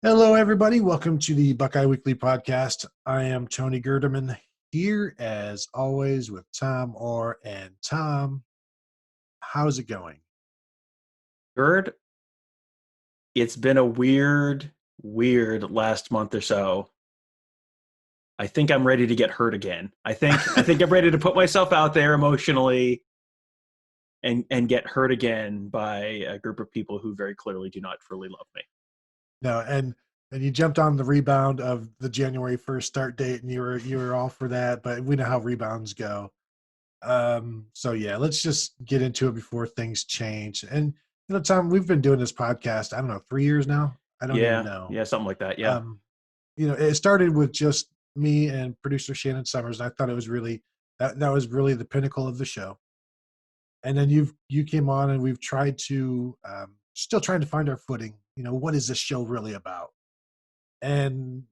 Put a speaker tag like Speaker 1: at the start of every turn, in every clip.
Speaker 1: Hello, everybody. Welcome to the Buckeye Weekly podcast. I am Tony Gerdeman here, as always, with Tom Orr. And Tom, how's it going?
Speaker 2: Gerd, it's been a weird last month or so. I think I'm ready to get hurt again. I think I'm ready to put myself out there emotionally and get hurt again by a group of people who very clearly do not truly love me.
Speaker 1: No, and you jumped on the rebound of the January 1st start date, and you were all for that. But we know how rebounds go. So yeah, let's just get into it before things change. And Tom, we've been doing this podcast, I don't know, 3 years now. I don't even
Speaker 2: Yeah,
Speaker 1: know.
Speaker 2: yeah, something like that. Yeah.
Speaker 1: Um, it started with just me and producer Shannon Summers. And I thought it was really that was really the pinnacle of the show. And then you came on, and we've tried to still trying to find our footing. What is this show really about? And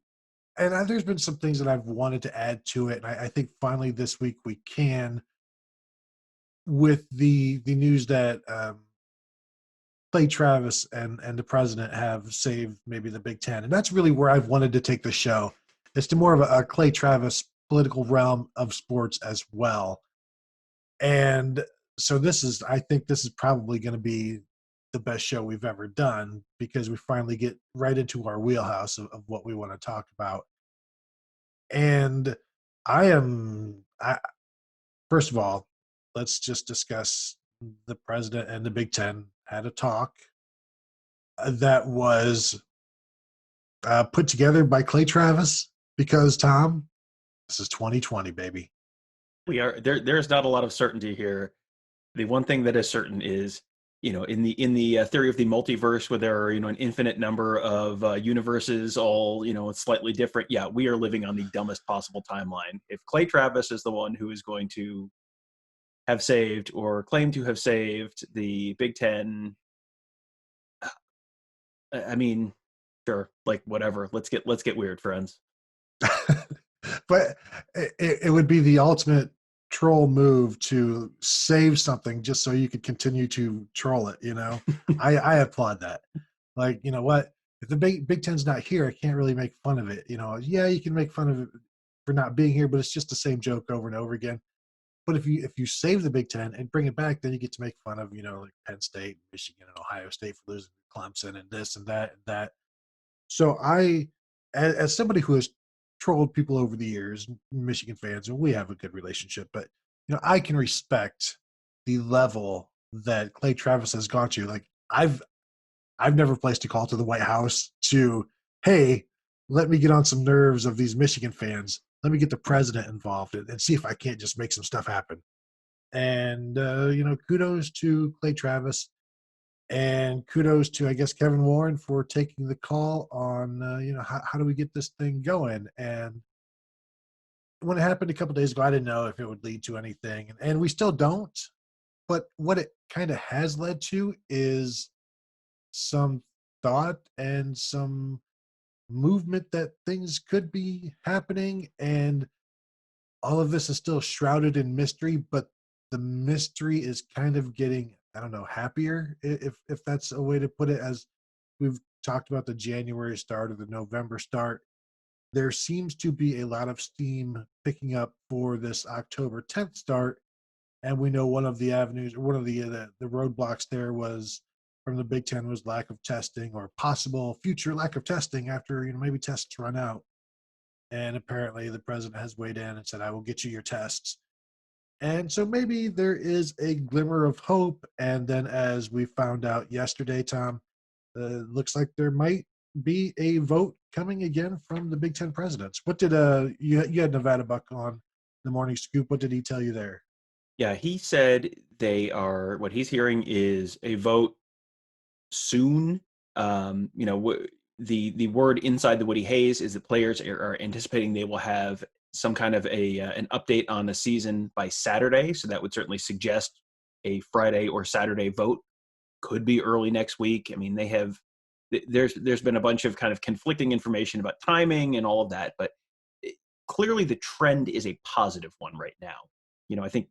Speaker 1: there's been some things that I've wanted to add to it, and I think finally this week we can, with the news that Clay Travis and the president have saved maybe the Big Ten, and that's really where I've wanted to take the show. It's to more of a Clay Travis political realm of sports as well. And so I think this is probably going to be the best show we've ever done, because we finally get right into our wheelhouse of what we want to talk about. And I first of all, let's just discuss the president and the Big Ten had a talk that was put together by Clay Travis, because Tom, this is 2020, baby.
Speaker 2: We are there's not a lot of certainty here. The one thing that is certain is, in the theory of the multiverse, where there are, an infinite number of universes, all, slightly different. Yeah, we are living on the dumbest possible timeline. If Clay Travis is the one who is going to have saved or claim to have saved the Big Ten, I mean, sure, like whatever. Let's get weird, friends.
Speaker 1: But it would be the ultimate troll move to save something just so you could continue to troll it. I applaud that. Like, you know what? If the Big Ten's not here, I can't really make fun of it. Yeah, you can make fun of it for not being here, but it's just the same joke over and over again. But if you save the Big Ten and bring it back, then you get to make fun of, like Penn State, Michigan, and Ohio State for losing to Clemson and this and that and that. So as somebody who has trolled people over the years, Michigan fans, and we have a good relationship, but I can respect the level that Clay Travis has gone to. Like, I've never placed a call to the White House to, hey, let me get on some nerves of these Michigan fans. Let me get the president involved and see if I can't just make some stuff happen. And kudos to Clay Travis, and kudos to, I guess, Kevin Warren for taking the call on how do we get this thing going. And when it happened a couple days ago, I didn't know if it would lead to anything, and we still don't. But what it kind of has led to is some thought and some movement that things could be happening. And all of this is still shrouded in mystery, but the mystery is kind of getting, I don't know, happier, if that's a way to put it. As we've talked about the January start or the November start, there seems to be a lot of steam picking up for this October 10th start. And we know one of the avenues, or one of the roadblocks there was from the Big Ten, was lack of testing, or possible future lack of testing after maybe tests run out. And apparently the president has weighed in and said, I will get you your tests. And so maybe there is a glimmer of hope. And then, as we found out yesterday, Tom, looks like there might be a vote coming again from the Big Ten presidents. What did you had Nevada Buck on the morning scoop? What did he tell you there?
Speaker 2: Yeah, he said what he's hearing is a vote soon. The word inside the Woody Hayes is that players are anticipating they will have some kind of an update on the season by Saturday. So that would certainly suggest a Friday or Saturday vote. Could be early next week. I mean, there's been a bunch of kind of conflicting information about timing and all of that, but clearly the trend is a positive one right now. I think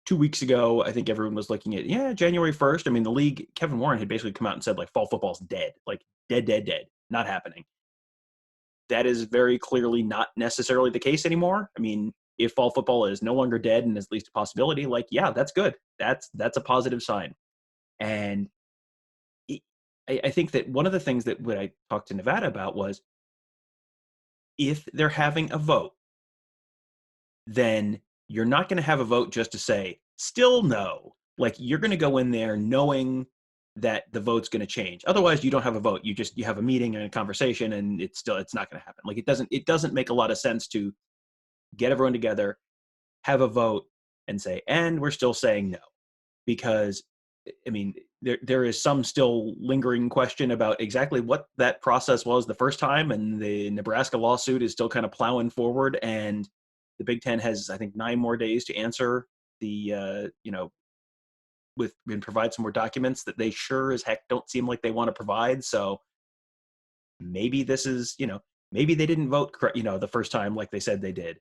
Speaker 2: 2 weeks ago, I think everyone was looking at, January 1st. I mean, the league, Kevin Warren had basically come out and said, like, fall football's dead, like dead, dead, dead. not happening. That is very clearly not necessarily the case anymore. I mean, if fall football is no longer dead and is at least a possibility, like, yeah, that's good. That's a positive sign. And I think that one of the things that when I talked to Nevada about was if they're having a vote, then you're not going to have a vote just to say still no. Like, you're going to go in there knowing that the vote's going to change. Otherwise, you don't have a vote. You have a meeting and a conversation, and it's not going to happen. Like, it doesn't make a lot of sense to get everyone together, have a vote, and say, and we're still saying no, because I mean, there is some still lingering question about exactly what that process was the first time, and the Nebraska lawsuit is still kind of plowing forward, and the Big Ten has, I think, 9 more days to answer with and provide some more documents that they sure as heck don't seem like they want to provide. So maybe this is, maybe they didn't vote the first time like they said they did.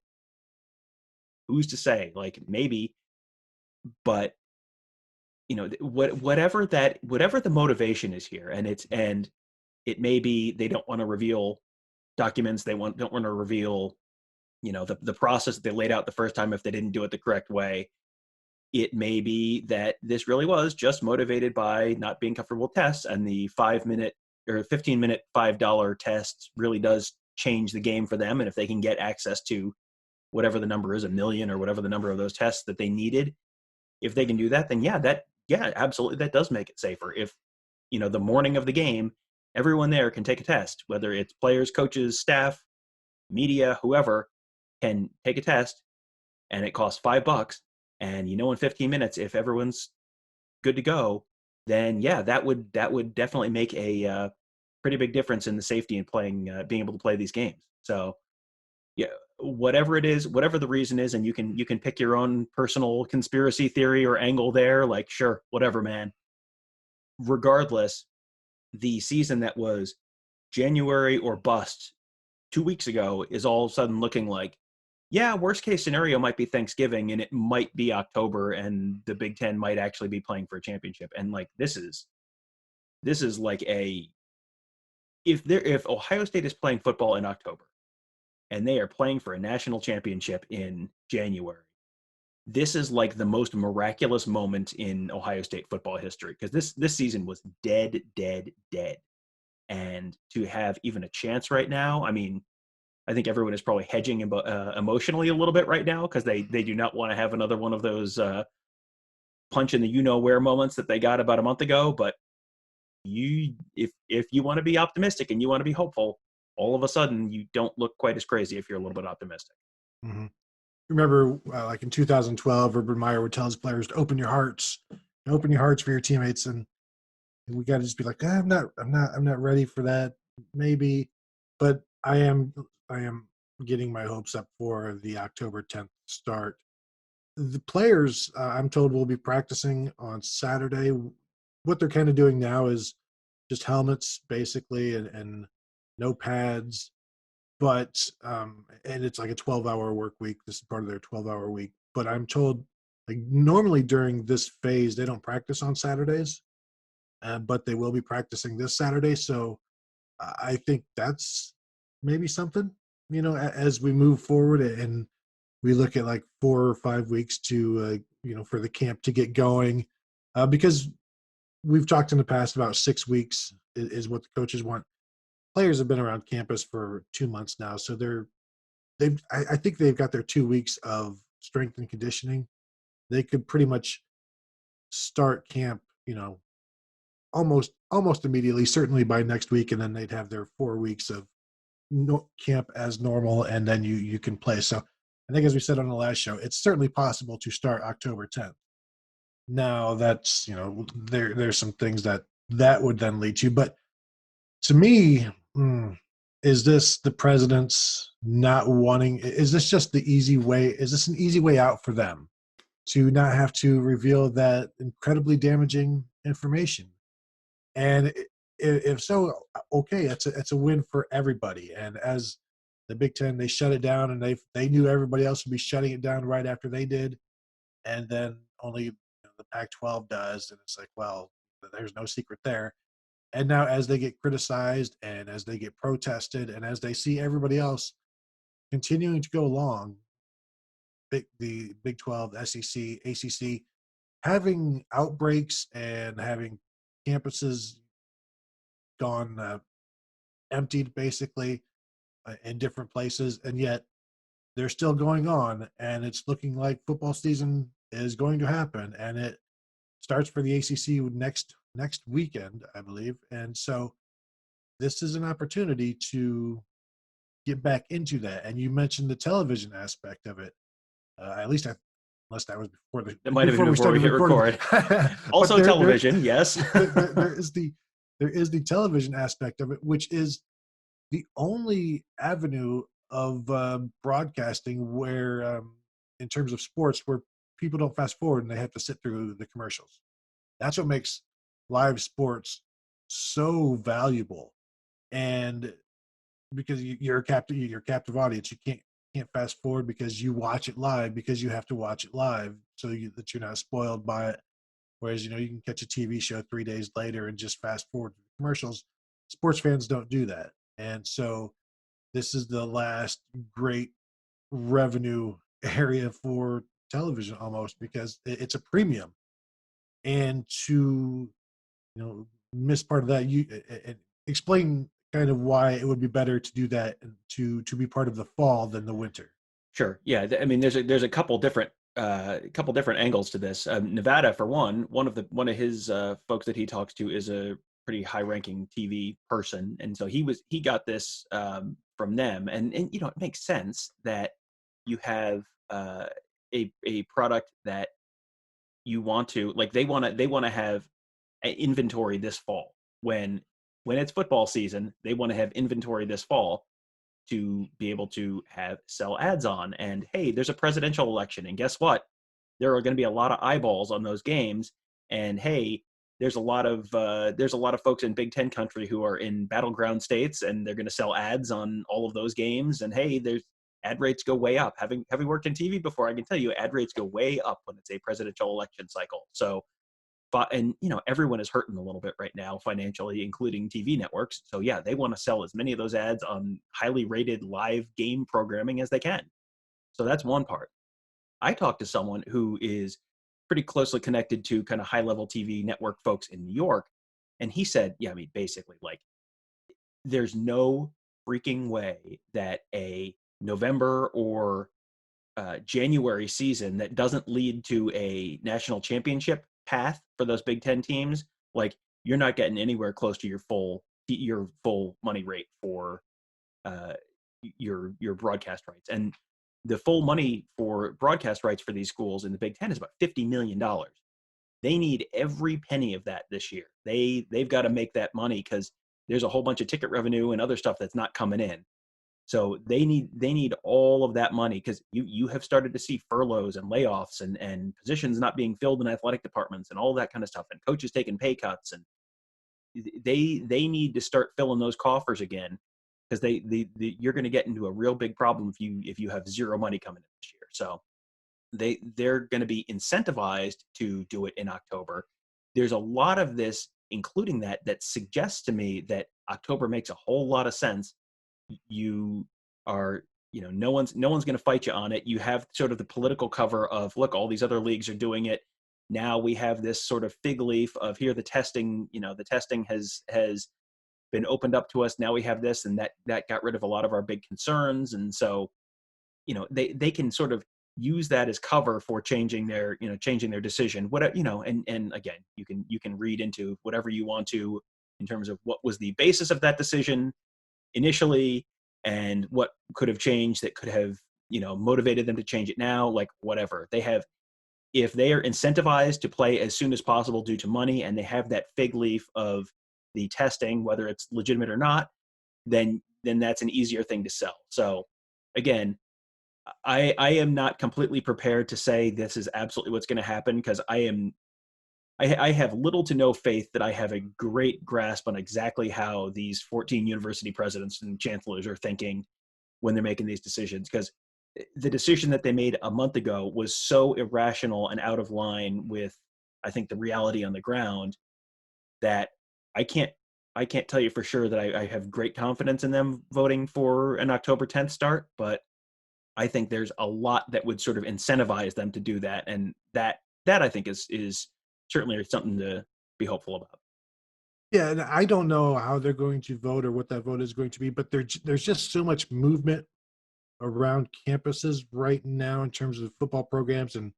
Speaker 2: Who's to say? Like, maybe, but whatever the motivation is here, and it may be they don't want to reveal documents, don't want to reveal the process that they laid out the first time if they didn't do it the correct way. It may be that this really was just motivated by not being comfortable with tests, and the 5-minute or 15-minute $5 test really does change the game for them. And if they can get access to whatever the number is, 1 million or whatever the number of those tests that they needed, if they can do that, then yeah, absolutely, that does make it safer. If the morning of the game, everyone there can take a test, whether it's players, coaches, staff, media, whoever, can take a test, and it costs $5. And in 15 minutes, if everyone's good to go, then yeah, that would definitely make a pretty big difference in the safety and being able to play these games. So yeah, whatever it is, whatever the reason is, and you can pick your own personal conspiracy theory or angle there. Like, sure, whatever, man. Regardless, the season that was January or bust 2 weeks ago is all of a sudden looking like, yeah, worst case scenario might be Thanksgiving, and it might be October, and the Big Ten might actually be playing for a championship. And like, this is like if Ohio State is playing football in October and they are playing for a national championship in January, this is like the most miraculous moment in Ohio State football history, because this season was dead, dead, dead. And to have even a chance right now, I mean, I think everyone is probably hedging emotionally a little bit right now, because they do not want to have another one of those punch in the where moments that they got about a month ago. But if you want to be optimistic and you want to be hopeful, all of a sudden you don't look quite as crazy if you're a little bit optimistic.
Speaker 1: Mm-hmm. Remember, like in 2012, Urban Meyer would tell his players to open your hearts for your teammates, and we got to just be like, I'm not ready for that. Maybe, but I am getting my hopes up for the October 10th start. The players, I'm told, will be practicing on Saturday. What they're kind of doing now is just helmets, basically, and no pads. But and it's like a 12-hour work week. This is part of their 12-hour week. But I'm told, like, normally during this phase, they don't practice on Saturdays, but they will be practicing this Saturday. So I think that's maybe something, as we move forward and we look at like 4 or 5 weeks to, for the camp to get going, because we've talked in the past about 6 weeks is what the coaches want. Players have been around campus for 2 months now, so I think they've got their 2 weeks of strength and conditioning. They could pretty much start camp, almost immediately, certainly by next week, and then they'd have their 4 weeks of camp as normal, and then you can play. So I think, as we said on the last show, it's certainly possible to start October 10th. Now that's, there's some things that would then lead to, but to me, is this the president's not wanting? Is this just the easy way? Is this an easy way out for them to not have to reveal that incredibly damaging information? And if so, okay, it's a win for everybody. And as the Big Ten, they shut it down, and they knew everybody else would be shutting it down right after they did, and then only the Pac-12 does, and it's like, well, there's no secret there. And now as they get criticized and as they get protested and as they see everybody else continuing to go along, the Big 12, SEC, ACC, having outbreaks and having campuses gone emptied basically in different places, and yet they're still going on, and it's looking like football season is going to happen, and it starts for the ACC next weekend, I believe, and so this is an opportunity to get back into that. And you mentioned the television aspect of it. At least unless that was
Speaker 2: That might have been
Speaker 1: before we
Speaker 2: before we
Speaker 1: started
Speaker 2: hit
Speaker 1: recording.
Speaker 2: record.
Speaker 1: But
Speaker 2: Also television, yes.
Speaker 1: there is the television aspect of it, which is the only avenue of broadcasting where, in terms of sports, where people don't fast forward and they have to sit through the commercials. That's what makes live sports so valuable. And because you're a captive audience, you can't fast forward because you watch it live, because you have to watch it live that you're not spoiled by it. Whereas, you can catch a TV show 3 days later and just fast forward to the commercials. Sports fans don't do that. And so this is the last great revenue area for television almost, because it's a premium. And to, miss part of that, you explain kind of why it would be better to do that and to be part of the fall than the winter.
Speaker 2: Sure. Yeah. I mean, there's a couple different angles to this. Nevada, for one of his folks that he talks to is a pretty high-ranking TV person, and so he got this from them, and it makes sense that you have a product that you want to, like, they want to have inventory this fall. When it's football season, they want to have inventory this fall to be able to sell ads on. And hey, there's a presidential election, and guess what? There are going to be a lot of eyeballs on those games. And hey, there's a lot of folks in Big Ten country who are in battleground states, and they're going to sell ads on all of those games. And hey, there's ad rates go way up. Having worked in TV before, I can tell you ad rates go way up when it's a presidential election cycle. So, but and everyone is hurting a little bit right now financially, including TV networks. So yeah, they want to sell as many of those ads on highly rated live game programming as they can. So that's one part. I talked to someone who is pretty closely connected to kind of high level TV network folks in New York, and he said, yeah, I mean, basically, like, there's no freaking way that a November or January season that doesn't lead to a national championship path for those Big Ten teams, like, you're not getting anywhere close to your full money rate for uh, your broadcast rights. And the full money for broadcast rights for these schools in the Big Ten is about $50 million. They need every penny of that this year. They've got to make that money because there's a whole bunch of ticket revenue and other stuff that's not coming in. So they need all of that money, because you have started to see furloughs and layoffs and positions not being filled in athletic departments and all that kind of stuff, and coaches taking pay cuts, and they need to start filling those coffers again, because you're going to get into a real big problem if you have zero money coming in this year. So they're going to be incentivized to do it in October. There's a lot of this, including that suggests to me that October makes a whole lot of sense. You are, no one's going to fight you on it. You have sort of the political cover of, look, all these other leagues are doing it. Now we have this sort of fig leaf of, here, the testing has been opened up to us. Now we have this, and that got rid of a lot of our big concerns. And so, they can sort of use that as cover for changing their decision. And again, you can read into whatever you want to in terms of what was the basis of that decision initially, and what could have changed that could have motivated them to change it now. Like, whatever they have, if they are incentivized to play as soon as possible due to money, and they have that fig leaf of the testing, whether it's legitimate or not, then that's an easier thing to sell. So again, I am not completely prepared to say this is absolutely what's going to happen, because I have little to no faith that I have a great grasp on exactly how these 14 university presidents and chancellors are thinking when they're making these decisions, because the decision that they made a month ago was so irrational and out of line with, I think, the reality on the ground, that I can't I can't tell you for sure that I have great confidence in them voting for an October 10th start, but I think there's a lot that would sort of incentivize them to do that, and that I think is certainly something to be hopeful about.
Speaker 1: Yeah, and I don't know how they're going to vote or what that vote is going to be, but there's just so much movement around campuses right now in terms of football programs, and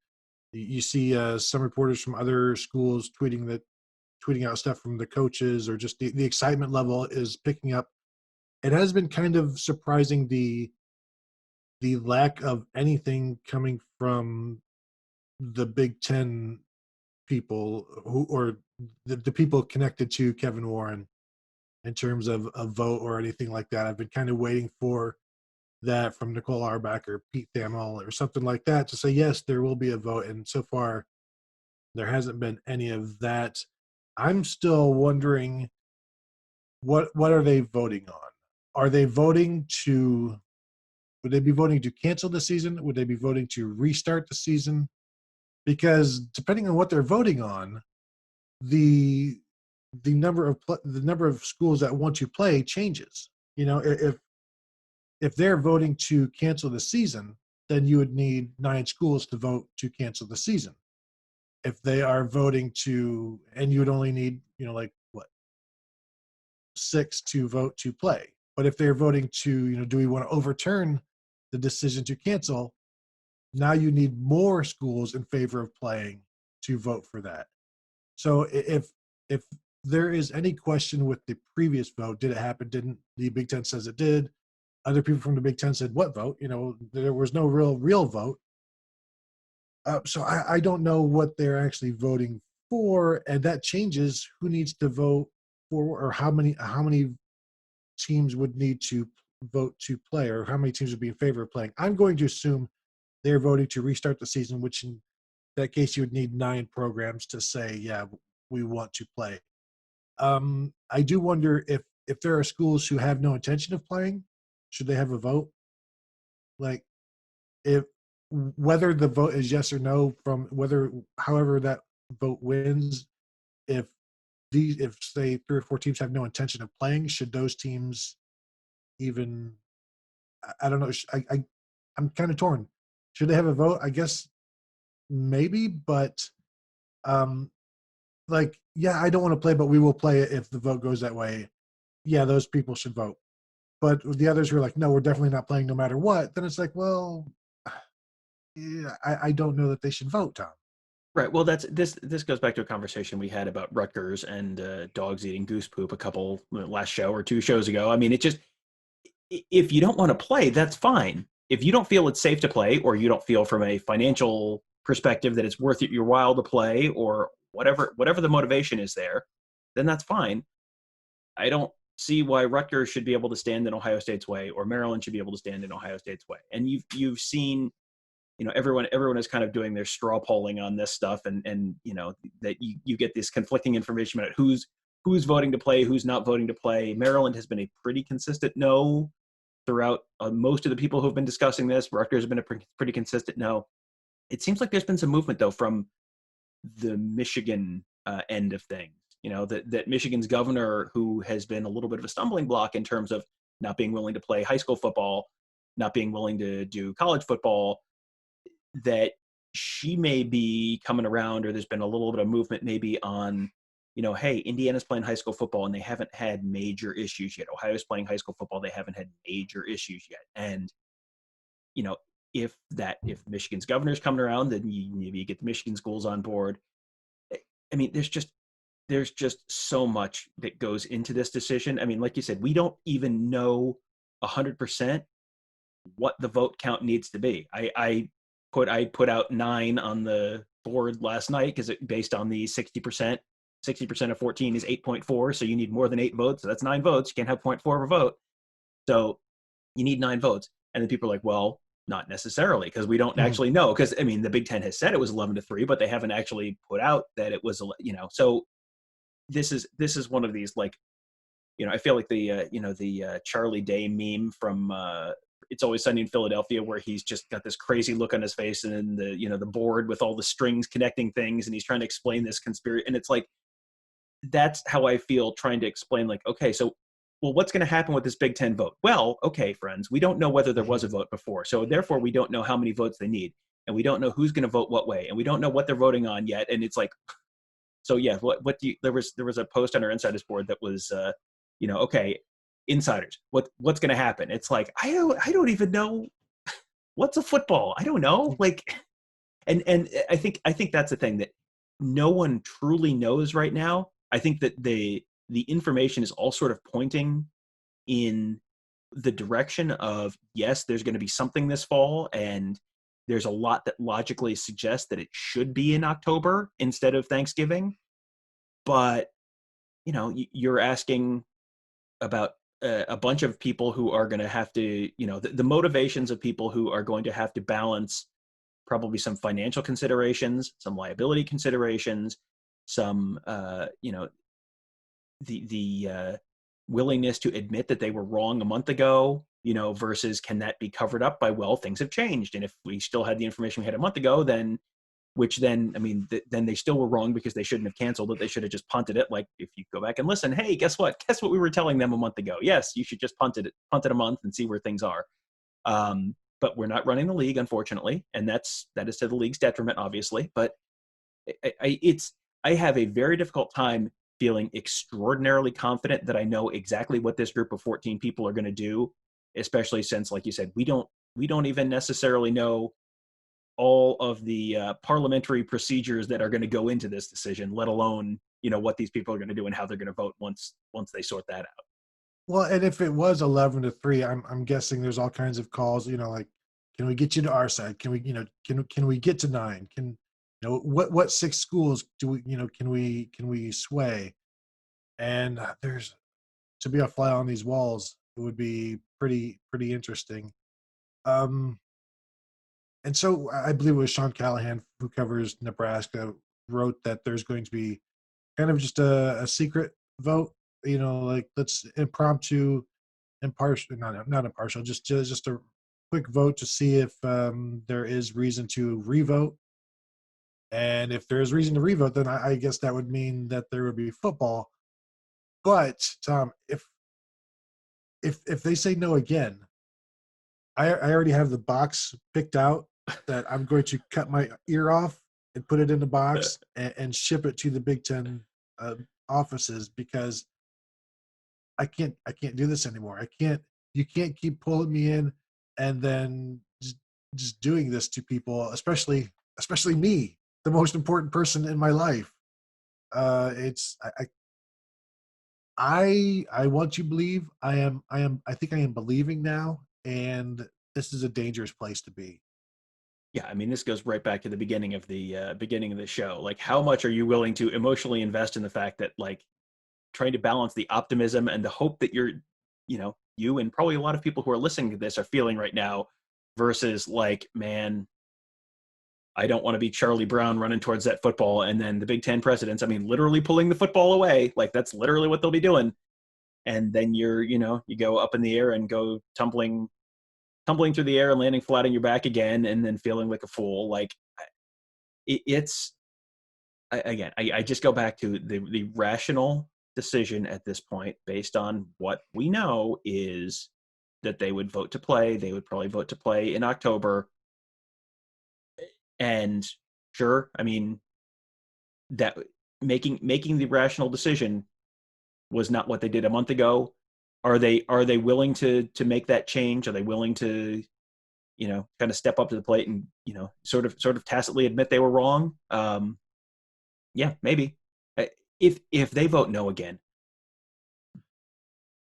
Speaker 1: you see some reporters from other schools tweeting out stuff from the coaches, or just the excitement level is picking up. It has been kind of surprising the lack of anything coming from the Big Ten people who, or the people connected to Kevin Warren, in terms of a vote or anything like that. I've been kind of waiting for that from Nicole Auerbach or Pete Thamel or something like that to say, yes, there will be a vote. And so far, there hasn't been any of that. I'm still wondering, what are they voting on? Are they voting to, would they be voting to cancel the season? Would they be voting to restart the season? Because depending on what they're voting on, the the number of schools that want to play changes. You know, if they're voting to cancel the season, then you would need 9 schools to vote to cancel the season. If they are voting to, and you would only need, like what, 6 to vote to play. But if they're voting to, do we want to overturn the decision to cancel? Now you need more schools in favor of playing to vote for that. So if there is any question with the previous vote, did it happen? Didn't the Big Ten says it did? Other people from the Big Ten said, what vote? There was no real vote. So I don't know what they're actually voting for, and that changes who needs to vote for, or how many teams would need to vote to play, or how many teams would be in favor of playing. I'm going to assume they're voting to restart the season, which in that case you would need 9 programs to say, yeah, we want to play. I do wonder if there are schools who have no intention of playing, should they have a vote? Like, if whether the vote is yes or no, from whether however that vote wins, if if say 3 or 4 teams have no intention of playing, should those teams even? I don't know. I'm kind of torn. Should they have a vote? I guess maybe, but um, like, yeah, I don't want to play, but we will play it if the vote goes that way. Yeah, those people should vote. But the others who are like, no, we're definitely not playing no matter what, then it's like, well, yeah, I don't know that they should vote, Tom.
Speaker 2: Right. Well, this goes back to a conversation we had about Rutgers and dogs eating goose poop a couple last show or 2 shows ago. I mean, it just, if you don't want to play, that's fine. If you don't feel it's safe to play, or you don't feel from a financial perspective that it's worth your while to play, or whatever the motivation is there, then that's fine. I don't see why Rutgers should be able to stand in Ohio State's way, or Maryland should be able to stand in Ohio State's way. And you've seen, everyone is kind of doing their straw polling on this stuff, and that you get this conflicting information about who's voting to play, who's not voting to play. Maryland has been a pretty consistent no throughout most of the people who've been discussing this. Rutgers has been a pretty consistent no. It seems like there's been some movement though from the Michigan end of things. That Michigan's governor, who has been a little bit of a stumbling block in terms of not being willing to play high school football, not being willing to do college football, that she may be coming around, or there's been a little bit of movement maybe on, hey, Indiana's playing high school football and they haven't had major issues yet. Ohio's playing high school football, they haven't had major issues yet. And, you know, if Michigan's governor's coming around, then maybe you get the Michigan schools on board. I mean, there's just so much that goes into this decision. I mean, like you said, we don't even know 100% what the vote count needs to be. I put out 9 on the board last night because it based on the 60%. 60% of 14 is 8.4, so you need more than 8 votes. So that's 9 votes. You can't have 0.4 of a vote. So you need 9 votes. And then people are like, well, not necessarily, because we don't actually know. Because I mean, the Big Ten has said it was 11-3, but they haven't actually put out that it was, So this is one of these, like, I feel like the Charlie Day meme from It's Always Sunny in Philadelphia, where he's just got this crazy look on his face, and then the board with all the strings connecting things, and he's trying to explain this conspiracy, and it's like, that's how I feel trying to explain, like, okay, so, well, what's going to happen with this Big Ten vote? Well, okay, friends, we don't know whether there was a vote before. So therefore, we don't know how many votes they need. And we don't know who's going to vote what way. And we don't know what they're voting on yet. And it's like, so yeah, what do you, there was a post on our insiders board that was, okay, insiders, what's going to happen? It's like, I don't even know what's a football. I don't know. Like, and I think that's the thing, that no one truly knows right now. I think that the information is all sort of pointing in the direction of, yes, there's going to be something this fall, and there's a lot that logically suggests that it should be in October instead of Thanksgiving. But you're asking about a bunch of people who are going to have to, the motivations of people who are going to have to balance probably some financial considerations, some liability considerations, some the willingness to admit that they were wrong a month ago, versus can that be covered up by, well, things have changed, and if we still had the information we had a month ago, then then they still were wrong, because they shouldn't have canceled it. They should have just punted it. Like, if you go back and listen, hey, guess what we were telling them a month ago? Yes, you should just punt it a month and see where things are. But we're not running the league, unfortunately, and that is to the league's detriment, obviously. But I have a very difficult time feeling extraordinarily confident that I know exactly what this group of 14 people are going to do, especially since, like you said, we don't even necessarily know all of the parliamentary procedures that are going to go into this decision, let alone what these people are going to do and how they're going to vote once they sort that out.
Speaker 1: Well, and if it was 11-3, I'm guessing there's all kinds of calls. Like, can we get you to our side? Can we, can we get to 9? Can what 6 schools do we, can we sway? And there's, to be a fly on these walls, it would be pretty interesting. And so I believe it was Sean Callahan, who covers Nebraska, wrote that there's going to be kind of just a secret vote, like, let's impromptu, impartial, not impartial, just a quick vote to see if there is reason to revote. And if there is reason to revote, then I guess that would mean that there would be football. But Tom, if they say no again, I already have the box picked out that I'm going to cut my ear off and put it in the box and ship it to the Big Ten offices, because I can't do this anymore. You can't keep pulling me in and then just doing this to people, especially me, the most important person in my life. It's I want to believe. I think I am believing now, and this is a dangerous place to be.
Speaker 2: Yeah, I mean, this goes right back to the beginning of the show. Like, how much are you willing to emotionally invest in the fact that, like, trying to balance the optimism and the hope that you and probably a lot of people who are listening to this are feeling right now, versus, like, man, I don't want to be Charlie Brown running towards that football, and then the Big Ten presidents, I mean, literally pulling the football away. Like, that's literally what they'll be doing. And then you go up in the air and go tumbling through the air and landing flat on your back again, and then feeling like a fool. Like, it's, again, I just go back to the rational decision at this point, based on what we know, is that they would vote to play. They would probably vote to play in October. And sure, I mean, that making the rational decision was not what they did a month ago. Are they willing to make that change? Are they willing to kind of step up to the plate and sort of tacitly admit they were wrong? Yeah, maybe. If they vote no again,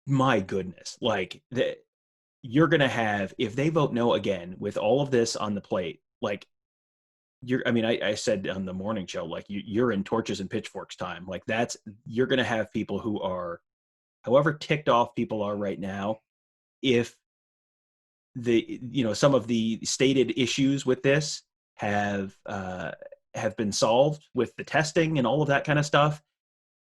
Speaker 2: my goodness, like, you're gonna have, if they vote no again with all of this on the plate, like, I said on the morning show, like, you're in torches and pitchforks time. Like, you're gonna have people who are, however ticked off people are right now, if some of the stated issues with this have been solved with the testing and all of that kind of stuff,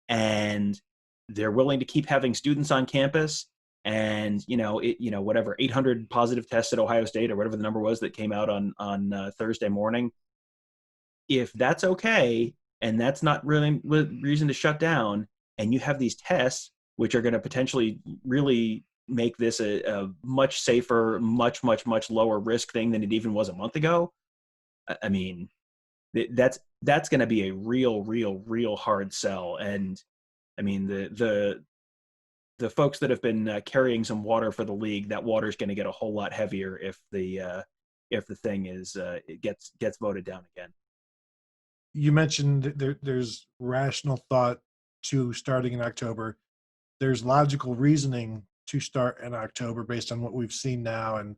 Speaker 2: and they're willing to keep having students on campus, and whatever 800 positive tests at Ohio State, or whatever the number was that came out on Thursday morning, if that's okay and that's not really reason to shut down, and you have these tests, which are going to potentially really make this a much safer, much lower risk thing than it even was a month ago. I mean, that's going to be a real hard sell. And I mean, the folks that have been carrying some water for the league, that water is going to get a whole lot heavier if the thing is it gets voted down again.
Speaker 1: You mentioned there's rational thought to starting in October. There's logical reasoning to start in October based on what we've seen now and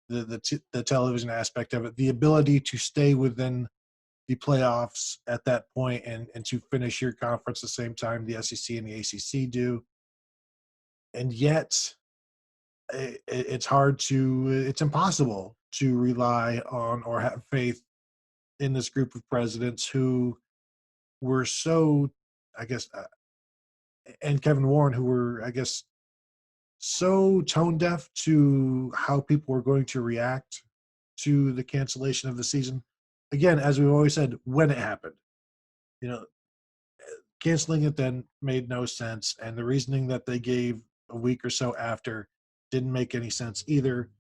Speaker 1: the television aspect of it, the ability to stay within the playoffs at that point and to finish your conference the same time the SEC and the ACC do. And yet it's impossible to rely on or have faith in this group of presidents who were so, I guess, and Kevin Warren, who were, I guess, so tone deaf to how people were going to react to the cancellation of the season. Again, as we've always said, when it happened, you know, canceling it then made no sense. And the reasoning that they gave a week or so after didn't make any sense either.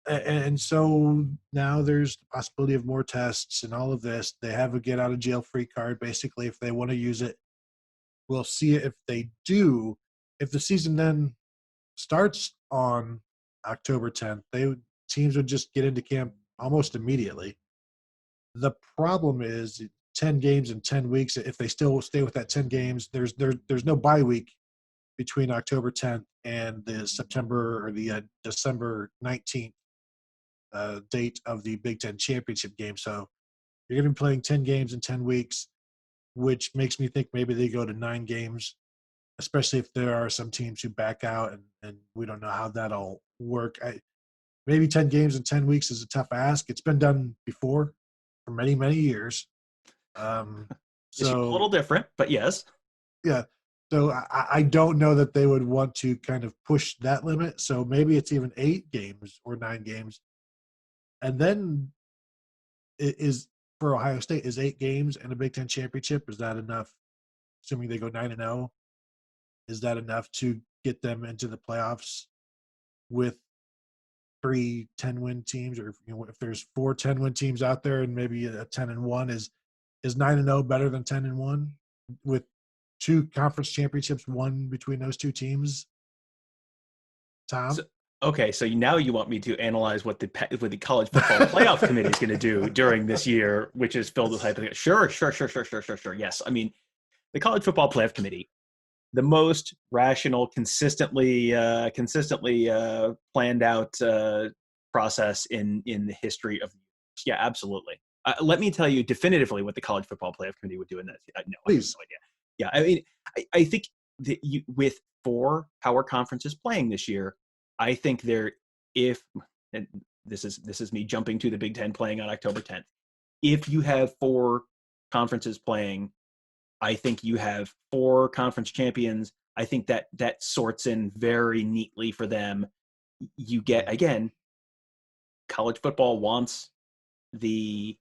Speaker 1: And so now there's the possibility of more tests and all of this. They have a get out of jail free card, basically, if they want to use it. We'll see if they do. If the season then starts on October 10th, teams would just get into camp almost immediately. The problem is 10 games in 10 weeks. If they still stay with that 10 games, there's no bye week between October 10th and the September or the December 19th date of the Big Ten championship game. So you're going to be playing 10 games in 10 weeks, which makes me think maybe they go to 9 games, especially if there are some teams who back out and we don't know how that'll work. Maybe 10 games in 10 weeks is a tough ask. It's been done before for many years.
Speaker 2: So a little different, but yes.
Speaker 1: Yeah. So I don't know that they would want to kind of push that limit. So maybe it's even 8 games or 9 games. And then it is for Ohio State is 8 games and a Big Ten championship. Is that enough? Assuming they go 9-0, is that enough to get them into the playoffs with 3 10-win teams, or if there's 4 10-win teams out there and maybe a 10-1 is 9-0 better than 10-1 with 2 conference championships won between those 2 teams? Tom?
Speaker 2: So now you want me to analyze what the college football playoff committee is going to do during this year, which is filled with hypotheticals. Sure. Yes. I mean, the college football playoff committee, the most rational, consistently planned out process in the history of. Yeah, absolutely. Let me tell you definitively what the college football playoff committee would do in that. No,
Speaker 1: Please.
Speaker 2: I have no idea. Yeah, I mean, I think that with 4 power conferences playing this year, I think and this is me jumping to the Big Ten playing on October 10th. If you have 4 conferences playing, I think you have 4 conference champions. I think that sorts in very neatly for them. You get, again, college football wants the,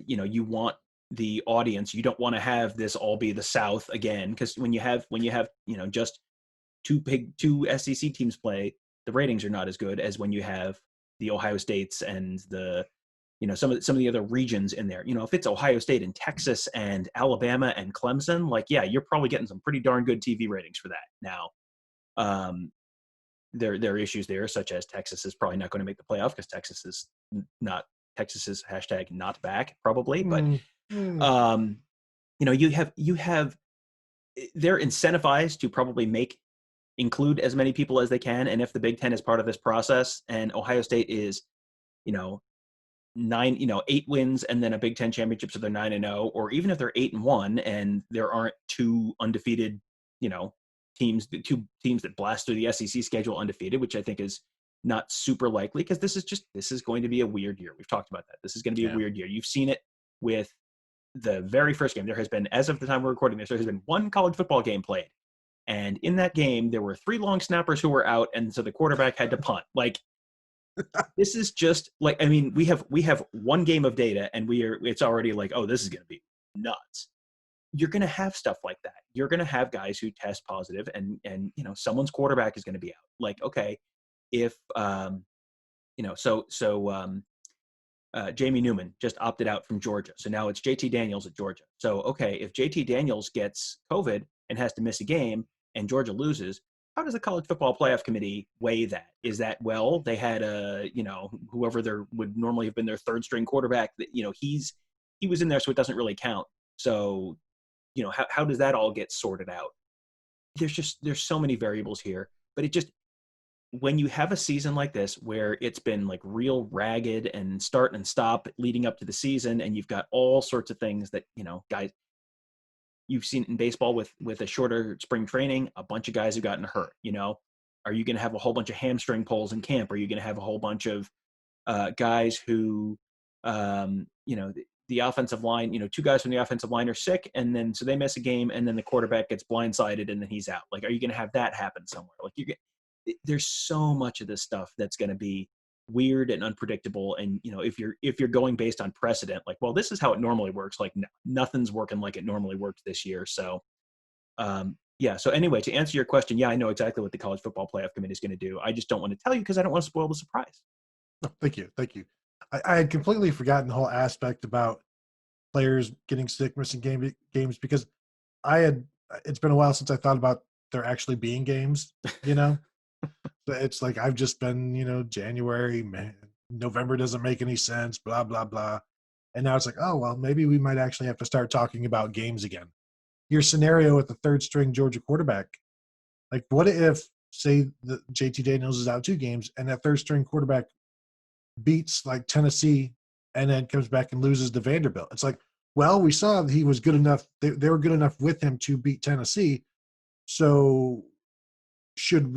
Speaker 2: you want the audience. You don't want to have this all be the South again, because when you have just 2 SEC teams play, the ratings are not as good as when you have the Ohio States and the some of the other regions in there. If it's Ohio State and Texas and Alabama and Clemson, like, you're probably getting some pretty darn good TV ratings for that. Now, there are issues there, such as Texas is probably not going to make the playoff because Texas is #not back probably. But you have they're incentivized to probably include as many people as they can. And if the Big Ten is part of this process and Ohio State is, 8 wins and then a Big Ten championship, so they're 9-0, or even if they're 8-1 and there aren't 2 undefeated, teams, 2 teams that blast through the SEC schedule undefeated, which I think is not super likely, because this is going to be a weird year. We've talked about that. This is going to be a weird year. You've seen it with the very first game. There has been, as of the time we're recording this, there has been 1 college football game played. And in that game, there were 3 long snappers who were out, and so the quarterback had to punt. Like, this is just like, I mean, we have 1 game of data, and it's already like, oh, this is going to be nuts. you're going to have stuff like that. You're going to have guys who test positive, and someone's quarterback is going to be out. Like, okay, if Jamie Newman just opted out from Georgia, so now it's JT Daniels at Georgia. So okay, if JT Daniels gets COVID and has to miss a game, and Georgia loses, how does the college football playoff committee weigh that? Is that, well, they had whoever there would normally have been their third string quarterback, that he was in there, so it doesn't really count. So how does that all get sorted out? There's so many variables here, but when you have a season like this where it's been like real ragged and start and stop leading up to the season, and you've got all sorts of things that, guys, you've seen in baseball with a shorter spring training, a bunch of guys have gotten hurt. Are you going to have a whole bunch of hamstring pulls in camp? Are you going to have a whole bunch of guys who, the offensive line, two guys from the offensive line are sick, and then so they miss a game, and then the quarterback gets blindsided, and then he's out? Like, are you going to have that happen somewhere? Like, there's so much of this stuff that's going to be weird and unpredictable. And if you're going based on precedent, like, well, this is how it normally works, like, nothing's working like it normally worked this year. So so anyway, to answer your question, yeah, I know exactly what the college football playoff committee is going to do. I just don't want to tell you because I don't want to spoil the surprise.
Speaker 1: Oh, thank you. I had completely forgotten the whole aspect about players getting sick, missing games, because it's been a while since I thought about there actually being games. It's like, I've just been, January, man, November doesn't make any sense, blah, blah, blah. And now it's like, oh, well, maybe we might actually have to start talking about games again. Your scenario with the third string Georgia quarterback, like, what if, say, the JT Daniels is out 2 games and that third string quarterback beats like Tennessee and then comes back and loses to Vanderbilt? It's like, well, we saw he was good enough. They were good enough with him to beat Tennessee. So should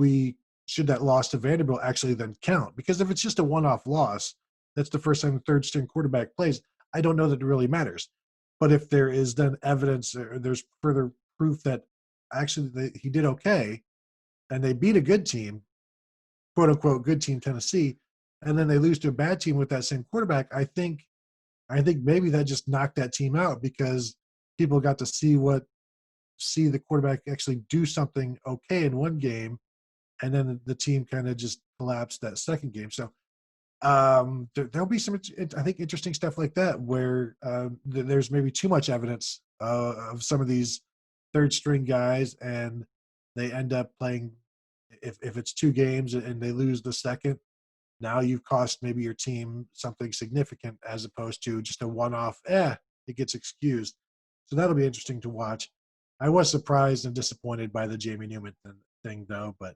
Speaker 1: that loss to Vanderbilt actually then count? Because if it's just a one-off loss, that's the first time the third string quarterback plays, I don't know that it really matters. But if there is then evidence, or there's further proof that actually he did okay, and they beat a good team, quote unquote good team, Tennessee, and then they lose to a bad team with that same quarterback, I think maybe that just knocked that team out, because people got to see the quarterback actually do something okay in one game, and then the team kind of just collapsed that second game. So there'll be some, I think, interesting stuff like that, where there's maybe too much evidence of some of these third string guys, and they end up playing, if it's 2 games and they lose the second, now you've cost maybe your team something significant, as opposed to just a one-off, it gets excused. So that'll be interesting to watch. I was surprised and disappointed by the Jamie Newman thing, though, but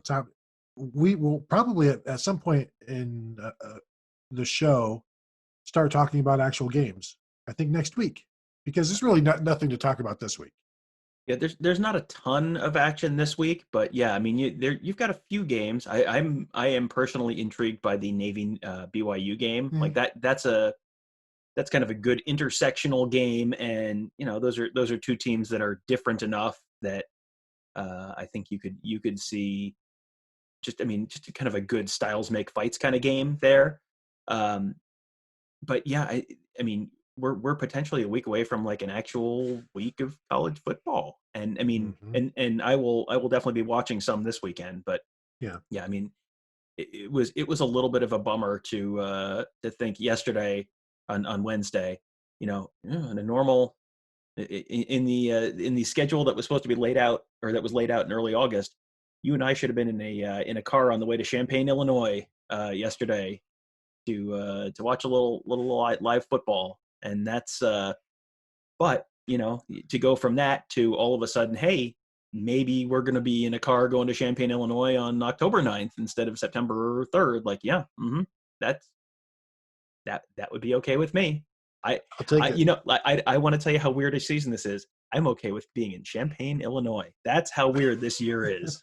Speaker 1: Tom, we will probably at some point in the show start talking about actual games. I think next week, because there's really nothing to talk about this week.
Speaker 2: Yeah, there's not a ton of action this week, but yeah, I mean, you've got a few games. I am personally intrigued by the Navy BYU game.
Speaker 1: Mm-hmm.
Speaker 2: Like that's kind of a good intersectional game, and those are 2 teams that are different enough that I think you could see just kind of a good styles make fights kind of game there. But yeah, I mean, we're potentially a week away from like an actual week of college football, and I mean,
Speaker 1: Mm-hmm.
Speaker 2: and I will definitely be watching some this weekend. But
Speaker 1: Yeah,
Speaker 2: I mean, it was a little bit of a bummer to think yesterday on Wednesday, in a normal in the schedule that was supposed to be laid out, or that was laid out in early August, you and I should have been in a car on the way to Champaign, Illinois, yesterday to watch a little live football. And that's but to go from that to all of a sudden, hey, maybe we're going to be in a car going to Champaign, Illinois on October 9th instead of September 3rd. Like, yeah, that's that would be okay with me.
Speaker 1: I'll take it.
Speaker 2: I want to tell you how weird a season this is. I'm okay with being in Champaign, Illinois. That's how weird this year is.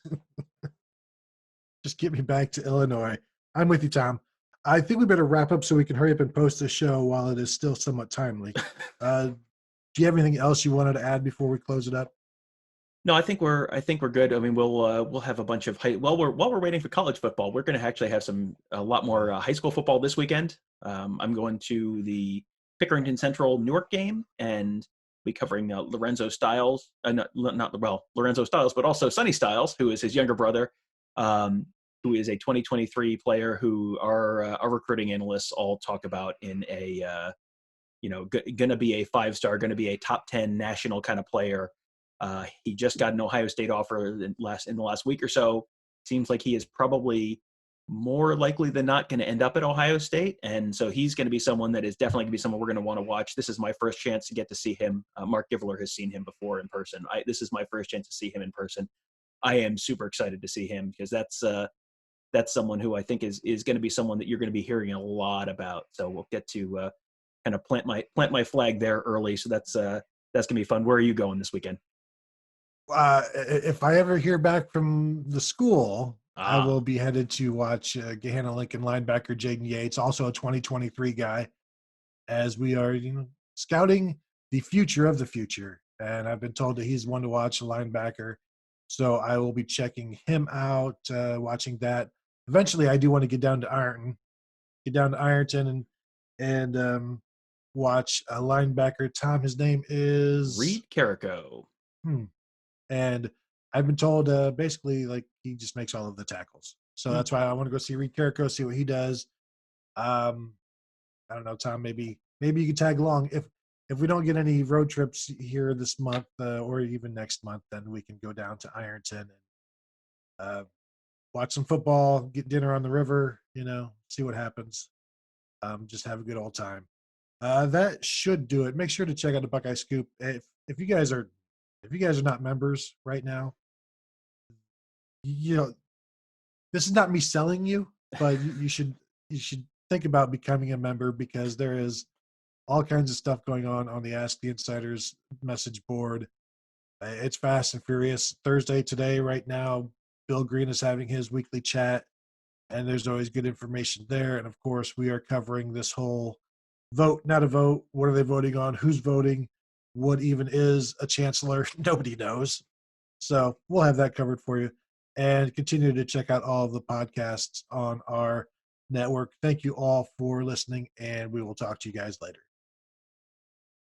Speaker 1: Just get me back to Illinois. I'm with you, Tom. I think we better wrap up so we can hurry up and post the show while it is still somewhat timely. Do you have anything else you wanted to add before we close it up?
Speaker 2: No, I think we're good. I mean, we'll have a bunch of while we're waiting for college football, we're going to actually have a lot more high school football this weekend. I'm going to the Pickerington Central Newark game, and be covering Lorenzo Styles, Lorenzo Styles, but also Sonny Styles, who is his younger brother, who is a 2023 player who our recruiting analysts all talk about in a going to be a 5-star, going to be a top 10 national kind of player. He just got an Ohio State offer in the last week or so. Seems like he is probably more likely than not going to end up at Ohio State. And so he's going to be someone that is definitely going to be someone we're going to want to watch. This is my first chance to get to see him. Mark Givler has seen him before in person. This is my first chance to see him in person. I am super excited to see him because that's someone who I think is going to be someone that you're going to be hearing a lot about. So we'll get to kind of plant my flag there early. So that's going to be fun. Where are you going this weekend?
Speaker 1: If I ever hear back from the school, I will be headed to watch Gahanna Lincoln linebacker Jaden Yates, also a 2023 guy, as we are, scouting the future of the future. And I've been told that he's one to watch, a linebacker. So I will be checking him out, watching that. Eventually, I do want to get down to Ironton and watch a linebacker. Tom, his name is
Speaker 2: Reed Carrico.
Speaker 1: And I've been told basically like he just makes all of the tackles. So that's why I want to go see Reed Carrico, see what he does. I don't know, Tom, maybe you can tag along. If we don't get any road trips here this month or even next month, then we can go down to Ironton and watch some football, get dinner on the river, see what happens. Just have a good old time. That should do it. Make sure to check out the Buckeye Scoop. If you guys are not members right now, this is not me selling you, but you should think about becoming a member because there is all kinds of stuff going on the Ask the Insiders message board. It's fast and furious. Thursday today, right now, Bill Green is having his weekly chat, and there's always good information there. And of course, we are covering this whole vote, not a vote. What are they voting on? Who's voting? What even is a chancellor? Nobody knows. So we'll have that covered for you. And continue to check out all of the podcasts on our network. Thank you all for listening, and we will talk to you guys later.